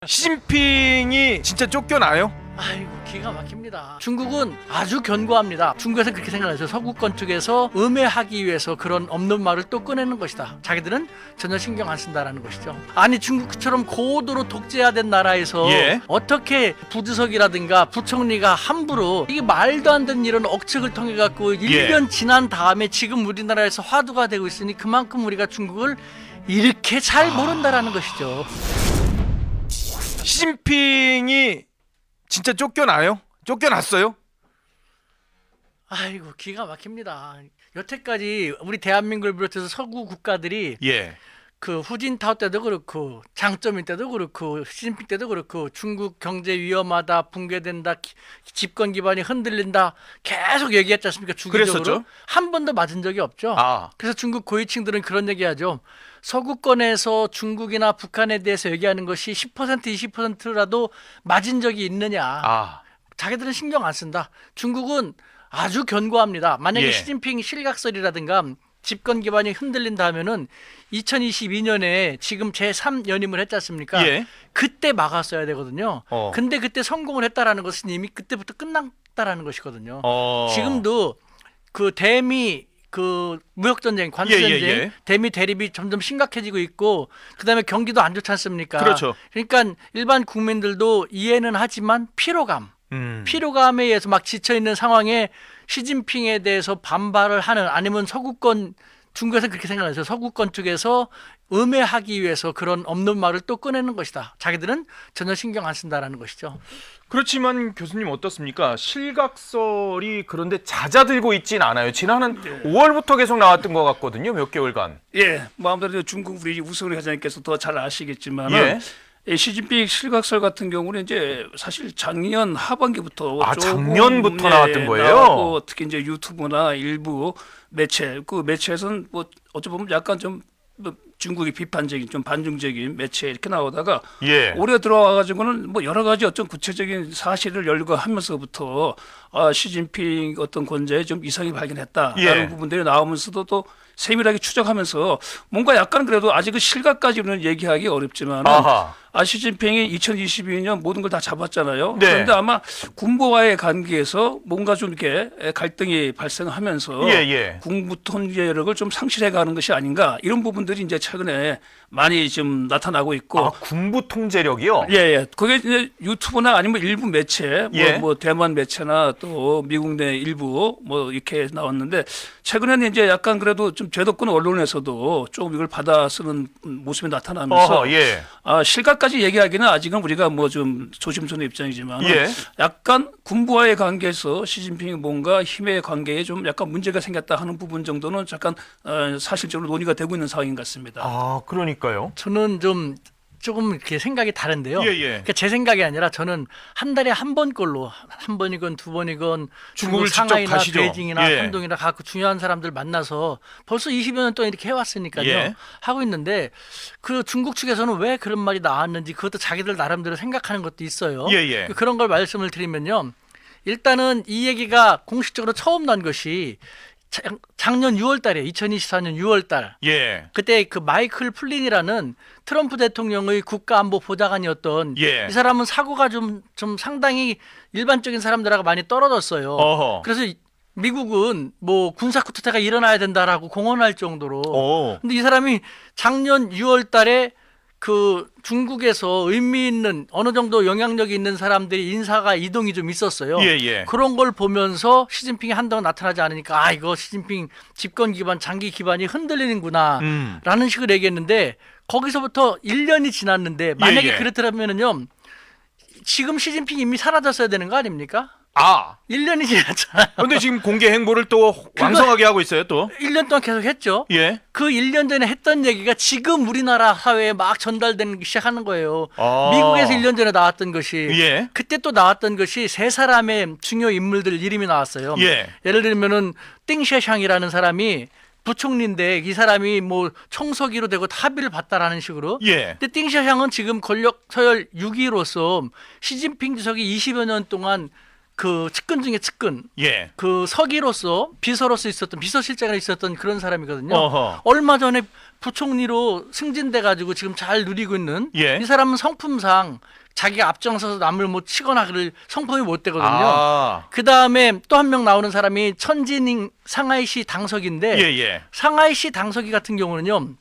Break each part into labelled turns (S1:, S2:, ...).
S1: 시진핑이 진짜 쫓겨나요?
S2: 아이고 기가 막힙니다. 중국은 아주 견고합니다. 중국에서 그렇게 생각하죠. 서구권 쪽에서 음해하기 위해서 그런 없는 말을 또 꺼내는 것이다. 자기들은 전혀 신경 안 쓴다라는 것이죠. 아니 중국처럼 고도로 독재화된 나라에서
S1: 예.
S2: 어떻게 부주석이라든가 부총리가 함부로 이게 말도 안 되는 이런 억측을 통해 갖고 1년 지난 다음에 지금 우리나라에서 화두가 되고 있으니 그만큼 우리가 중국을 이렇게 잘 모른다라는 것이죠.
S1: 시진핑이 진짜 쫓겨나요? 쫓겨났어요?
S2: 아이고 기가 막힙니다. 여태까지 우리 대한민국을 비롯해서 서구 국가들이
S1: 예.
S2: 그 후진타오 때도 그렇고 장쩌민 때도 그렇고 시진핑 때도 그렇고 중국 경제 위험하다, 붕괴된다, 집권 기반이 흔들린다 계속 얘기했지 않습니까? 주기적으로
S1: 그랬었죠.
S2: 한 번도 맞은 적이 없죠.
S1: 아.
S2: 그래서 중국 고위층들은 그런 얘기하죠. 서구권에서 중국이나 북한에 대해서 얘기하는 것이 10% 20%라도 맞은 적이 있느냐.
S1: 아.
S2: 자기들은 신경 안 쓴다. 중국은 아주 견고합니다. 만약에
S1: 예.
S2: 시진핑 실각설이라든가 집권 기반이 흔들린다 하면은 2022년에 지금 제3연임을 했지 않습니까?
S1: 예.
S2: 그때 막았어야 되거든요.
S1: 어.
S2: 근데 그때 성공을 했다라는 것은 이미 그때부터 끝났다라는 것이거든요.
S1: 어.
S2: 지금도 그 대미 그 무역 전쟁, 관세 전쟁,
S1: 예.
S2: 대미 대립이 점점 심각해지고 있고 그다음에 경기도 안 좋지 않습니까?
S1: 그렇죠.
S2: 그러니까 일반 국민들도 이해는 하지만 피로감에 의해서 막 지쳐 있는 상황에 시진핑에 대해서 반발을 하는 아니면 서구권 중국에서 그렇게 생각하죠. 서구권 쪽에서 음해하기 위해서 그런 없는 말을 또 꺼내는 것이다. 자기들은 전혀 신경 안 쓴다라는 것이죠.
S1: 그렇지만 교수님 어떻습니까? 실각설이 그런데 잦아들고 있진 않아요. 지난 한 5월부터 계속 나왔던 것 같거든요. 몇 개월간.
S3: 예, 뭐 아무래도 중국 우리 우승훈 회장님께서 더 잘 아시겠지만
S1: 예.
S3: 시진핑 실각설 같은 경우는 이제 사실 작년 하반기부터
S1: 작년부터 나왔던 거예요?
S3: 나왔고, 특히 이제 유튜브나 일부 매체 그 매체에서는 뭐 어찌 보면 약간 좀뭐 중국이 비판적인 좀 반중적인 매체 이렇게 나오다가
S1: 예.
S3: 올해 들어와 가지고는 뭐 여러 가지 어떤 구체적인 사실을 열거하면서부터 시진핑 어떤 권좌에 좀 이상이 발견했다라는
S1: 예.
S3: 부분들이 나오면서도 또 세밀하게 추적하면서 뭔가 약간 그래도 아직은 실각까지는 얘기하기 어렵지만
S1: 아하.
S3: 시진핑이 2022년 모든 걸 다 잡았잖아요.
S1: 네.
S3: 그런데 아마 군부와의 관계에서 뭔가 좀 이렇게 갈등이 발생하면서
S1: 예.
S3: 군부 통제력을 좀 상실해가는 것이 아닌가 이런 부분들이 이제 최근에 많이 좀 나타나고 있고.
S1: 아, 군부 통제력이요?
S3: 예. 그게 이제 유튜브나 아니면 일부 매체,
S1: 예.
S3: 뭐 대만 매체나 또 미국 내 일부 뭐 이렇게 나왔는데 최근에는 이제 약간 그래도 좀 제도권 언론에서도 좀 이걸 받아 쓰는 모습이 나타나면서
S1: 어허, 예.
S3: 실각까지 얘기하기는 아직은 우리가 뭐 좀 조심스러운 입장이지만
S1: 예.
S3: 약간 군부와의 관계에서 시진핑이 뭔가 힘의 관계에 좀 약간 문제가 생겼다 하는 부분 정도는 잠깐 사실적으로 논의가 되고 있는 상황인 것 같습니다.
S1: 아, 그러니까요.
S2: 저는 조금 이렇게 생각이 다른데요.
S1: 예.
S2: 그러니까 제 생각이 아니라 저는 한 달에 한 번꼴로 한 번이건 두 번이건
S1: 중국을
S2: 중국 상하이나
S1: 직접 가시죠.
S2: 베이징이나
S1: 예.
S2: 한동이나 갖고 중요한 사람들 만나서 벌써 20여 년 동안 이렇게 해왔으니까요.
S1: 예.
S2: 하고 있는데 그 중국 측에서는 왜 그런 말이 나왔는지 그것도 자기들 나름대로 생각하는 것도 있어요.
S1: 예.
S2: 그런 걸 말씀을 드리면요. 일단은 이 얘기가 공식적으로 처음 난 것이 작년 6월 달에 2024년 6월 달
S1: 예.
S2: 그때 그 마이클 플린이라는 트럼프 대통령의 국가안보 보좌관이었던
S1: 예.
S2: 이 사람은 사고가 좀 상당히 일반적인 사람들하고 많이 떨어졌어요.
S1: 어허.
S2: 그래서 미국은 뭐 군사 쿠데타가 일어나야 된다라고 공언할 정도로.
S1: 오.
S2: 근데 이 사람이 작년 6월 달에 그 중국에서 의미 있는 어느 정도 영향력이 있는 사람들이 인사가 이동이 좀 있었어요.
S1: 예.
S2: 그런 걸 보면서 시진핑이 한동안 나타나지 않으니까 이거 시진핑 집권 기반 장기 기반이 흔들리는구나 라는 식으로 얘기했는데 거기서부터 1년이 지났는데 만약에
S1: 예.
S2: 그렇다면은요 지금 시진핑이 이미 사라졌어야 되는 거 아닙니까?
S1: 아.
S2: 1년이 지났잖아요.
S1: 근데 지금 공개 행보를 또 왕성하게 하고 있어요, 또.
S2: 1년 동안 계속 했죠.
S1: 예.
S2: 그 1년 전에 했던 얘기가 지금 우리나라 사회에 막 전달되기 시작하는 거예요.
S1: 아.
S2: 미국에서 1년 전에 나왔던 것이
S1: 예.
S2: 그때 또 나왔던 것이 세 사람의 중요 인물들 이름이 나왔어요.
S1: 예.
S2: 예를 들면은 띵샤샹이라는 사람이 부총리인데 이 사람이 뭐 총서기로 되고 합의를 봤다라는 식으로.
S1: 예.
S2: 근데 띵샤샹은 지금 권력 서열 6위로서 시진핑 주석이 20여 년 동안 그 측근 중에 측근,
S1: 예.
S2: 그 서기로서 비서로서 있었던 비서실장으로 있었던 그런 사람이거든요.
S1: 어허.
S2: 얼마 전에 부총리로 승진돼 가지고 지금 잘 누리고 있는
S1: 예.
S2: 이 사람은 성품상 자기가 앞장서서 남을 못 치거나 그럴 성품이 못 되거든요.
S1: 아.
S2: 그 다음에 또 한 명 나오는 사람이 천진잉 상하이시 당석인데
S1: 예.
S2: 상하이시 당석이 같은 경우는요.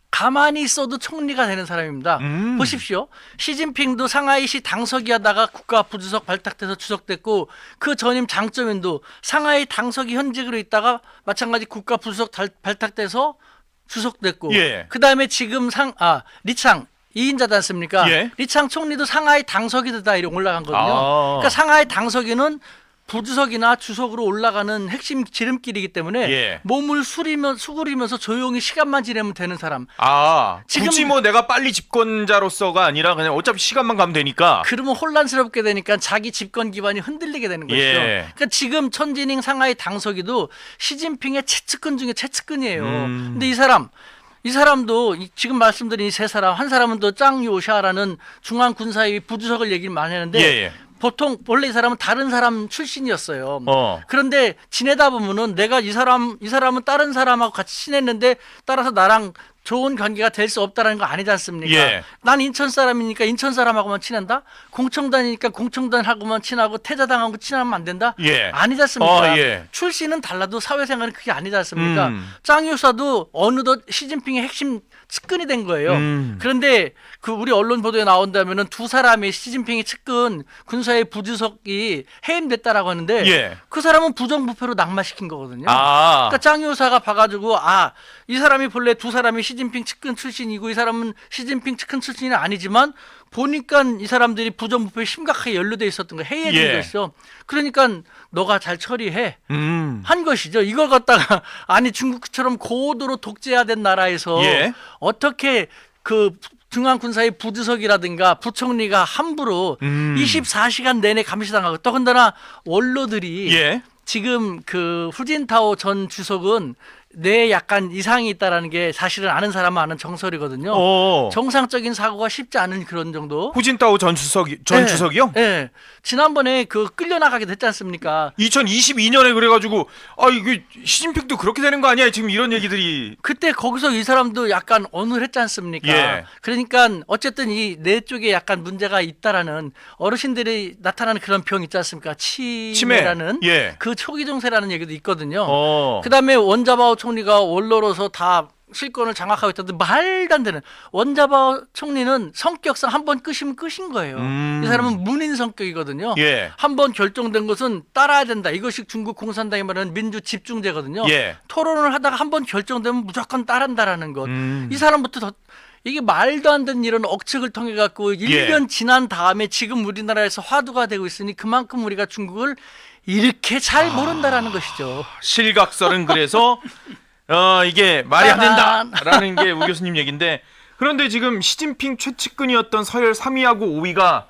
S2: 가만히 있어도 총리가 되는 사람입니다. 보십시오. 시진핑도 상하이시 당석이 하다가 국가부주석 발탁돼서 주석됐고 그 전임 장쩌민도 상하이 당석이 현직으로 있다가 마찬가지 국가부주석 발탁돼서 주석됐고
S1: 예.
S2: 그다음에 지금 리창 2인자지 않습니까?
S1: 예.
S2: 리창 총리도 상하이 당석이 되다 이렇게 올라간 거거든요.
S1: 아.
S2: 그러니까 상하이 당석이는 부주석이나 주석으로 올라가는 핵심 지름길이기 때문에
S1: 예.
S2: 몸을 수그리면서 조용히 시간만 지내면 되는 사람.
S1: 아,
S2: 지금-
S1: 굳이 뭐 내가 빨리 집권자로서가 아니라 그냥 어차피 시간만 가면 되니까.
S2: 그러면 혼란스럽게 되니까 자기 집권 기반이 흔들리게 되는 것이죠.
S1: 예.
S2: 그러니까 지금 천진잉 상하이 당석이도 시진핑의 최측근 중에 최측근이에요. 근데 이 사람도 지금 말씀드린 이 세 사람, 한 사람은 또 짱 요샤라는 중앙군사위 부주석을 얘기를 많이 하는데
S1: 예.
S2: 보통 원래 이 사람은 다른 사람 출신이었어요.
S1: 어.
S2: 그런데 지내다 보면은 내가 이 사람은 다른 사람하고 같이 친했는데 따라서 나랑 좋은 관계가 될 수 없다라는 거 아니지 않습니까?
S1: 예.
S2: 난 인천 사람이니까 인천 사람하고만 친한다? 공청단이니까 공청단하고만 친하고 태자당하고 친하면 안 된다?
S1: 예.
S2: 아니지 않습니까?
S1: 예.
S2: 출신은 달라도 사회생활은 그게 아니지 않습니까? 짱 요사도 어느덧 시진핑의 핵심 측근이 된 거예요. 그런데 그 우리 언론 보도에 나온다면은 두 사람의 시진핑의 측근 군사의 부주석이 해임됐다라고 하는데
S1: 예.
S2: 그 사람은 부정부패로 낙마시킨 거거든요.
S1: 아.
S2: 그러니까 짱 요사가 봐가지고 이 사람이 본래 두 사람이 시진핑 측근 출신이고 이 사람은 시진핑 측근 출신이 아니지만 보니까 이 사람들이 부정부패에 심각하게 연루돼 있었던 거 해이해진
S1: 예.
S2: 것이죠. 그러니까 너가 잘 처리해 한 것이죠. 이걸 갖다가 중국처럼 고도로 독재화된 나라에서
S1: 예.
S2: 어떻게 그 중앙군사의 부주석이라든가 부총리가 함부로 24시간 내내 감시당하고 더군다나 원로들이
S1: 예.
S2: 지금 그 후진타오 전 주석은 뇌에 약간 이상이 있다라는 게 사실은 아는 사람은 아는 정설이거든요. 정상적인 사고가 쉽지 않은 그런 정도.
S1: 후진타오 전 주석이요?
S2: 네. 지난번에 그 끌려나가게 됐지 않습니까?
S1: 2022년에 그래가지고 이게 시진핑도 그렇게 되는 거 아니야? 지금 이런 얘기들이.
S2: 그때 거기서 이 사람도 약간 어눌했지 않습니까?
S1: 예.
S2: 그러니까 어쨌든 이 뇌 쪽에 약간 문제가 있다라는 어르신들이 나타나는 그런 병 있지 않습니까? 치매라는
S1: 예.
S2: 그 초기 증세라는 얘기도 있거든요.
S1: 어.
S2: 그다음에 원자바오 총리가 원로로서 다 실권을 장악하고 있다는데 말도 안 되는. 원자바오 총리는 성격상 한 번 끄시면 끄신 거예요. 이 사람은 문인 성격이거든요.
S1: 예.
S2: 한 번 결정된 것은 따라야 된다. 이것이 중국 공산당이 말하는 민주 집중제거든요.
S1: 예.
S2: 토론을 하다가 한 번 결정되면 무조건 따른다라는 것. 이 사람부터 이게 말도 안 되는 이런 억측을 통해 갖고 1년 지난 다음에 지금 우리나라에서 화두가 되고 있으니 그만큼 우리가 중국을 이렇게 잘 모른다라는 것이죠.
S1: 실각설은 그래서 이게 말이 안 된다라는 게 우 교수님 얘기인데, 그런데 지금 시진핑 최측근이었던 서열 3위하고 5위가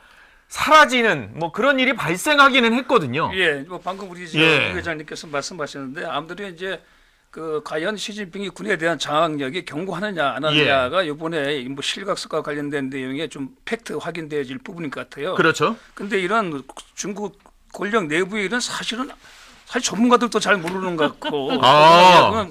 S1: 사라지는 뭐 그런 일이 발생하기는 했거든요.
S3: 예, 뭐 방금 우리 우 회장님께서 말씀하셨는데 아무래도 이제 그 과연 시진핑이 군에 대한 장악력이 경고하느냐 안 하느냐가 이번에 뭐 실각설과 관련된 내용에 좀 팩트 확인되어질 부분인 것 같아요.
S1: 그렇죠.
S3: 근데 이런 중국 권력 내부의 일은 사실 전문가들도 잘 모르는 것 같고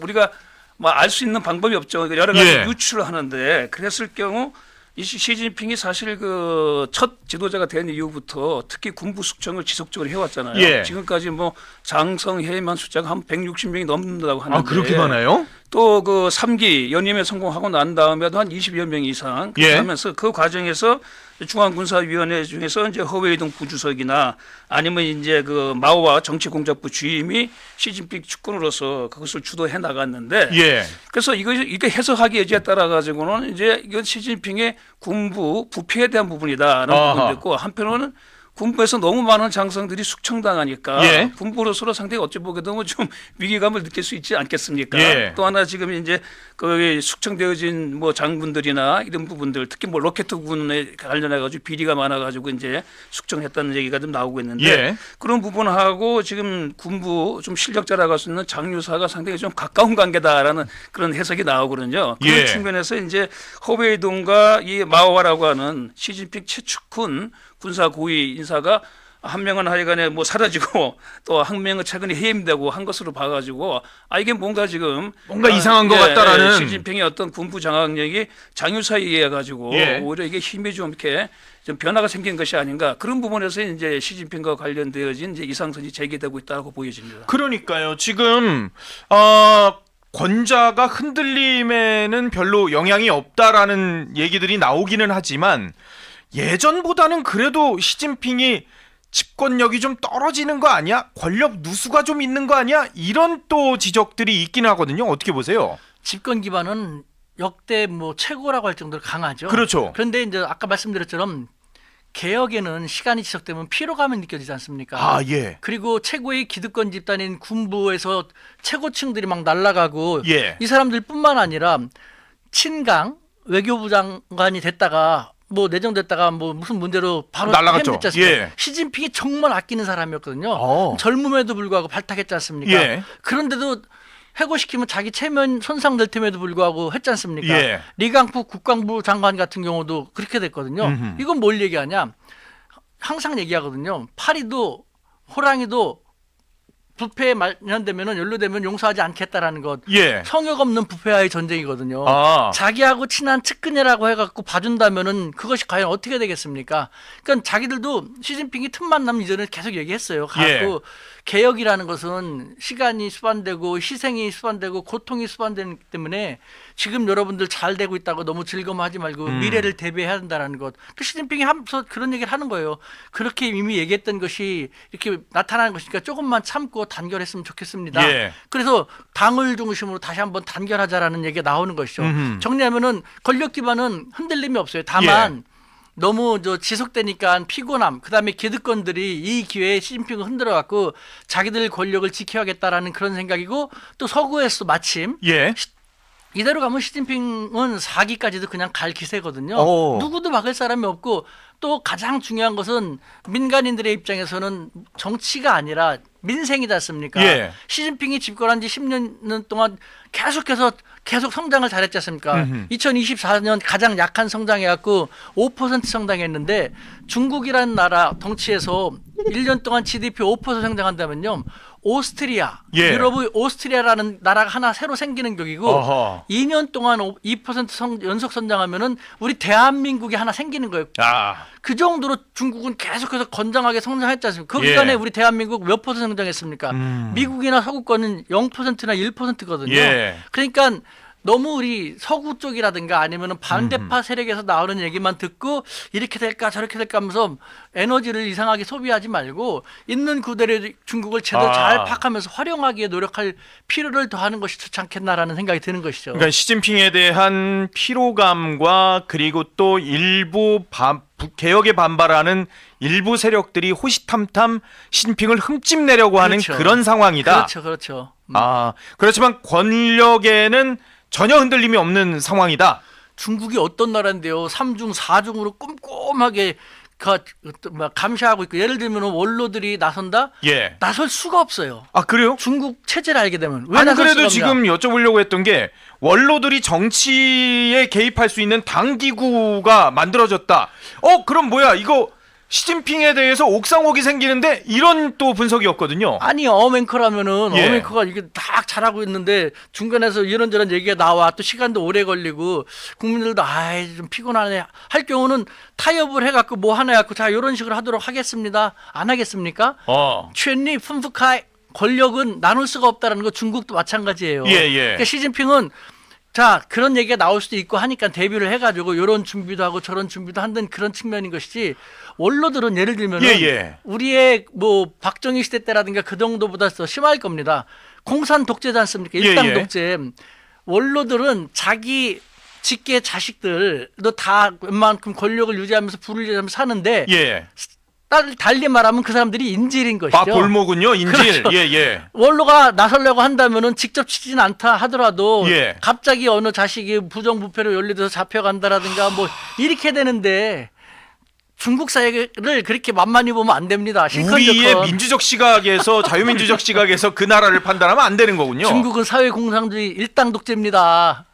S3: 우리가 뭐 알 수 있는 방법이 없죠. 여러 가지 유추를 하는데 그랬을 경우 이 시진핑이 사실 그 첫 지도자가 된 이후부터 특히 군부 숙청을 지속적으로 해왔잖아요.
S1: 예.
S3: 지금까지 뭐 장성 해임한 숫자가 한 160명이 넘는다고 하는데
S1: 그렇게 많아요?
S3: 또 그 3기 연임에 성공하고 난 다음에도 한 20여 명 이상 하면서 그 과정에서 중앙군사위원회 중에서 이제 허웨이동 부주석이나 아니면 이제 그 마오와 정치공작부 주임이 시진핑 측근으로서 그것을 주도해 나갔는데 그래서 이게 해석하기 여지에 따라 가지고는 이제 이건 시진핑의 군부 부패에 대한 부분이다라는 부분도 있고 한편으로는 군부에서 너무 많은 장성들이 숙청당하니까 군부로서 상당히 어찌 보게도 뭐 좀 위기감을 느낄 수 있지 않겠습니까? 또 하나 지금 이제 그 숙청되어진 뭐 장군들이나 이런 부분들 특히 뭐 로켓군에 관련해 가지고 비리가 많아 가지고 이제 숙청했다는 얘기가 좀 나오고 있는데 그런 부분하고 지금 군부 좀 실력자라고 할 수 있는 장유사가 상당히 좀 가까운 관계다라는 그런 해석이 나오거든요. 그런 측면에서 이제 허웨이동과 이 마오와라고 하는 시진핑 최측근 군사 고위 인사가 한 명은 하여간에 뭐 사라지고 또 한 명은 최근에 해임되고 한 것으로 봐가지고 이게 뭔가 지금
S1: 뭔가 이상한 것 같다라는.
S3: 시진핑의 어떤 군부 장악력이 장유사에 의해 가지고
S1: 예.
S3: 오히려 이게 힘이 좀 이렇게 좀 변화가 생긴 것이 아닌가 그런 부분에서 이제 시진핑과 관련되어진 이제 이상선이 제기되고 있다고 보여집니다.
S1: 그러니까요. 지금 권좌가 흔들림에는 별로 영향이 없다라는 얘기들이 나오기는 하지만 예전보다는 그래도 시진핑이 집권력이 좀 떨어지는 거 아니야? 권력 누수가 좀 있는 거 아니야? 이런 또 지적들이 있긴 하거든요. 어떻게 보세요?
S2: 집권 기반은 역대 뭐 최고라고 할 정도로 강하죠.
S1: 그렇죠.
S2: 그런데 이제 아까 말씀드렸처럼 개혁에는 시간이 지속되면 피로감이 느껴지지 않습니까?
S1: 아, 예.
S2: 그리고 최고의 기득권 집단인 군부에서 최고층들이 막 날아가고
S1: 예.
S2: 이 사람들뿐만 아니라 친강 외교부 장관이 됐다가 뭐 내정됐다가 뭐 무슨 문제로 바로
S1: 날아갔죠.
S2: 해임됐지 않습니까?
S1: 예.
S2: 시진핑이 정말 아끼는 사람이었거든요.
S1: 어.
S2: 젊음에도 불구하고 발탁했지 않습니까?
S1: 예.
S2: 그런데도 해고시키면 자기 체면 손상될 템에도 불구하고 했지 않습니까?
S1: 예.
S2: 리강프 국방부 장관 같은 경우도 그렇게 됐거든요.
S1: 음흠.
S2: 이건 뭘 얘기하냐? 항상 얘기하거든요. 파리도 호랑이도 부패에 관련되면은 연루되면 용서하지 않겠다라는 것.
S1: 예.
S2: 성역 없는 부패와의 전쟁이거든요.
S1: 아.
S2: 자기하고 친한 측근이라고 해갖고 봐준다면은 그것이 과연 어떻게 되겠습니까? 그러니까 자기들도 시진핑이 틈만 나면 이전에 계속 얘기했어요. 가고 개혁이라는 것은 시간이 수반되고 희생이 수반되고 고통이 수반되기 때문에 지금 여러분들 잘 되고 있다고 너무 즐거워하지 말고 미래를 대비해야 한다는 것. 그 시진핑이 하면서 그런 얘기를 하는 거예요. 그렇게 이미 얘기했던 것이 이렇게 나타나는 것이니까 조금만 참고 단결했으면 좋겠습니다.
S1: 예.
S2: 그래서 당을 중심으로 다시 한번 단결하자라는 얘기가 나오는 것이죠.
S1: 음흠.
S2: 정리하면은 권력 기반은 흔들림이 없어요. 다만 너무 지속되니까 피곤함, 그다음에 기득권들이 이 기회에 시진핑을 흔들어 갖고 자기들 권력을 지켜야겠다라는 그런 생각이고 또 서구에서 마침
S1: 예.
S2: 이대로 가면 시진핑은 4기까지도 그냥 갈 기세거든요.
S1: 오.
S2: 누구도 막을 사람이 없고 또 가장 중요한 것은 민간인들의 입장에서는 정치가 아니라 민생이지 않습니까?
S1: 예.
S2: 시진핑이 집권한 지 10년 동안 계속 성장을 잘했지 않습니까? 2024년 가장 약한 성장해갖고 5% 성장했는데 중국이라는 나라 덩치에서 1년 동안 GDP 5% 성장한다면요. 오스트리아,
S1: 예.
S2: 유럽의 오스트리아라는 나라가 하나 새로 생기는 격이고
S1: 어허.
S2: 2년 동안 2% 연속 성장하면은 우리 대한민국이 하나 생기는 거예요.
S1: 아.
S2: 그 정도로 중국은 계속해서 건장하게 성장했지 않습니까? 그
S1: 예.
S2: 기간에 우리 대한민국 몇 퍼센트 성장했습니까? 미국이나 서구권은 0%나 1%거든요.
S1: 예.
S2: 그러니까 너무 우리 서구 쪽이라든가 아니면 반대파 세력에서 나오는 얘기만 듣고 이렇게 될까 저렇게 될까 하면서 에너지를 이상하게 소비하지 말고 있는 그대로 중국을 제대로 잘 파악하면서 활용하기에 노력할 필요를 더하는 것이 좋지 않겠나라는 생각이 드는 것이죠.
S1: 그러니까 시진핑에 대한 피로감과 그리고 또 일부 개혁에 반발하는 일부 세력들이 호시탐탐 시진핑을 흠집내려고 하는
S2: 그렇죠.
S1: 그런 상황이다.
S2: 그렇죠.
S1: 아, 그렇지만 권력에는 전혀 흔들림이 없는 상황이다.
S2: 중국이 어떤 나라인데요? 3중 4중으로 꼼꼼하게 감시하고 있고 예를 들면 원로들이 나선다?
S1: 예.
S2: 나설 수가 없어요.
S1: 아, 그래요?
S2: 중국 체제를 알게 되면 왜
S1: 안
S2: 나설
S1: 그래도
S2: 수가 없냐?
S1: 지금 여쭤보려고 했던 게 원로들이 정치에 개입할 수 있는 당기구가 만들어졌다. 그럼 뭐야? 이거 시진핑에 대해서 옥상옥이 생기는데 이런 또 분석이었거든요.
S2: 아니 어맹커라면은
S1: 예.
S2: 어맹커가 이게 딱 잘하고 있는데 중간에서 이런저런 얘기가 나와 또 시간도 오래 걸리고 국민들도 좀 피곤하네 할 경우는 타협을 해갖고 뭐 하나 해갖고 자 이런 식으로 하도록 하겠습니다. 안 하겠습니까?权力 분fu카이 권력은 나눌 수가 없다라는 거 중국도 마찬가지예요.
S1: 예.
S2: 그러니까 시진핑은 자 그런 얘기가 나올 수도 있고 하니까 대비를 해가지고 이런 준비도 하고 저런 준비도 한다는 그런 측면인 것이지 원로들은 예를 들면은 우리의 뭐 박정희 시대 때라든가 그 정도보다 더 심할 겁니다. 공산 독재지 않습니까? 일당 독재. 원로들은 자기 직계 자식들도 다 웬만큼 권력을 유지하면서 부를 유지하면서 사는데 달리 말하면 그 사람들이 인질인 것이죠.
S1: 볼모군요, 인질.
S2: 그렇죠. 원로가 나서려고 한다면은 직접 치진 않다 하더라도 갑자기 어느 자식이 부정부패로 연루돼서 잡혀간다라든가 뭐 이렇게 되는데 중국 사회를 그렇게 만만히 보면 안 됩니다.
S1: 우리의 민주적 시각에서 자유민주적 시각에서 그 나라를 판단하면 안 되는 거군요.
S2: 중국은 사회공산주의 일당 독재입니다.